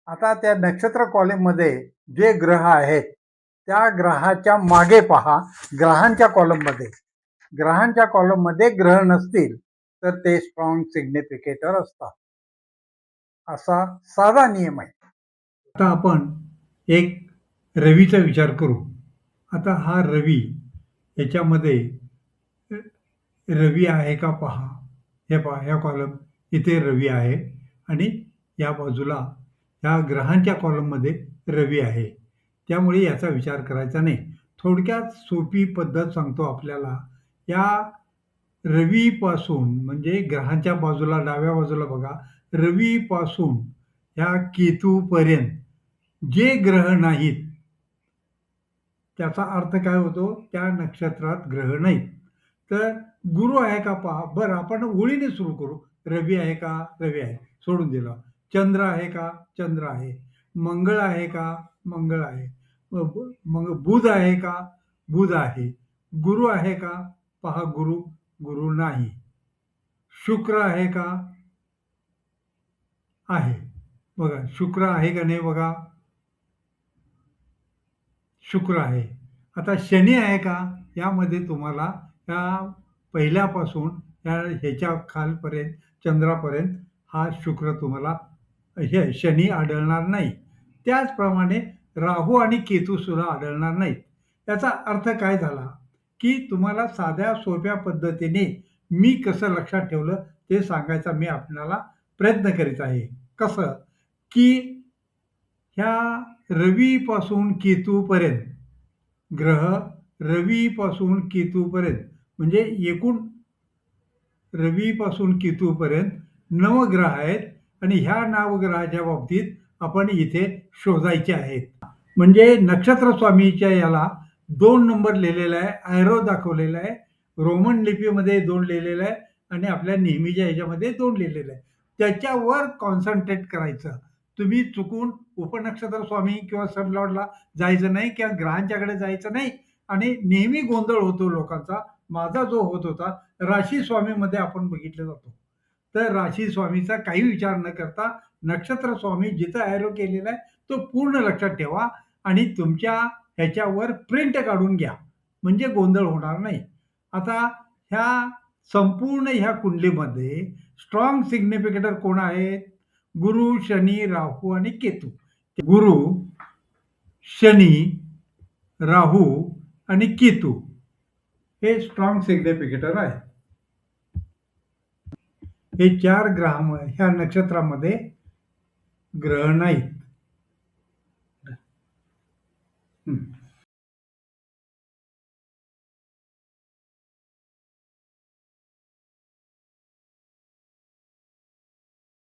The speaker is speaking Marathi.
आता त्या नक्षत्र कॉलममध्ये जे ग्रह आहेत त्या ग्रहाच्या मागे पहा. ग्रहांच्या कॉलममध्ये ग्रहांच्या कॉलममध्ये ग्रह नसतील तर ते स्ट्रॉंग सिग्निफिकेटर असतात. असा साधा नियम आहे. आता आपण एक रवीचा विचार करू. आता हा रवी याच्यामध्ये रवी आहे का पहा. हे पहा, ह्या कॉलम इथे रवी आहे आणि या बाजूला ह्या ग्रहांच्या कॉलममध्ये रवी आहे. त्यामुळे याचा विचार करायचा नाही. थोडक्यात सोपी पद्धत सांगतो आपल्याला. या रवीपासून म्हणजे ग्रहांच्या बाजूला डाव्या बाजूला बघा, रवीपासून ह्या केतूपर्यंत जे ग्रह नाहीत त्याचा अर्थ काय होतो, त्या नक्षत्रात ग्रह नाहीत. तर गुरु आहे का पहा. बरं, आपण ओळीने सुरू करू. रवी आहे का, रवी आहे, सोडून दिलं. चंद्र आहे का, चंद्र आहे. मंगळ आहे का, मंगळ आहे. मग बुध आहे का, बुध आहे. गुरु आहे का, पहा गुरु, गुरु नाही. शुक्र आहे का, आहे. बघा शुक्र आहे का नाही, बघा शुक्र आहे. आता शनी आहे का, यामध्ये तुम्हाला या पहिल्यापासून ह्याच्या खालपर्यंत चंद्रापर्यंत हा शुक्र तुम्हाला हे शनी आढळणार नाही. त्याचप्रमाणे राहू आणि केतू सुद्धा आढळणार नाहीत. याचा अर्थ काय झाला, की तुम्हाला साध्या सोप्या पद्धतीने मी कसं लक्षात ठेवलं ते सांगायचा मी आपल्याला प्रयत्न करीत आहे. कसं, की ह्या रवीपासून केतूपर्यंत ग्रह, रवीपासून केतूपर्यंत म्हणजे एकूण रवीपासून केतूपर्यंत नवग्रह आहेत आणि ह्या नवग्रहाच्या बाबतीत आपण इथे शोधायचे आहेत. म्हणजे नक्षत्र स्वामीच्या याला 2 नंबर लिहिलेला आहे, ॲरो दाखवलेला आहे, रोमन लिपीमध्ये 2 लिहिलेलं आहे आणि आपल्या नेहमीच्या ह्याच्यामध्ये 2 लिहिलेलं आहे. त्याच्यावर कॉन्सन्ट्रेट करायचं. तुम्ही चुकून उपनक्षत्र स्वामी किंवा सबलॉर्डला जायचं नाही किंवा ग्रहांच्याकडे जायचं नाही. आणि नेहमी गोंधळ होतो लोकांचा. माझा जो होत होता, राशी स्वामीमध्ये आपण बघितलं जातो. तर राशी स्वामीचा काही विचार न करता नक्षत्र स्वामी जिथं ॲरो केलेला आहे तो पूर्ण लक्षात ठेवा आणि तुमच्या ह्याच्यावर प्रिंट काढून घ्या, म्हणजे गोंधळ होणार नाही. आता ह्या संपूर्ण ह्या कुंडलीमध्ये स्ट्रॉंग सिग्निफिकेटर कोण आहेत? गुरु, शनी, राहू आणि केतू. गुरु, शनी, राहू आणि केतू हे स्ट्रॉंग सिग्निफिकेटर आहे. हे 4 ग्रह ह्या नक्षत्रामध्ये ग्रह नाहीत.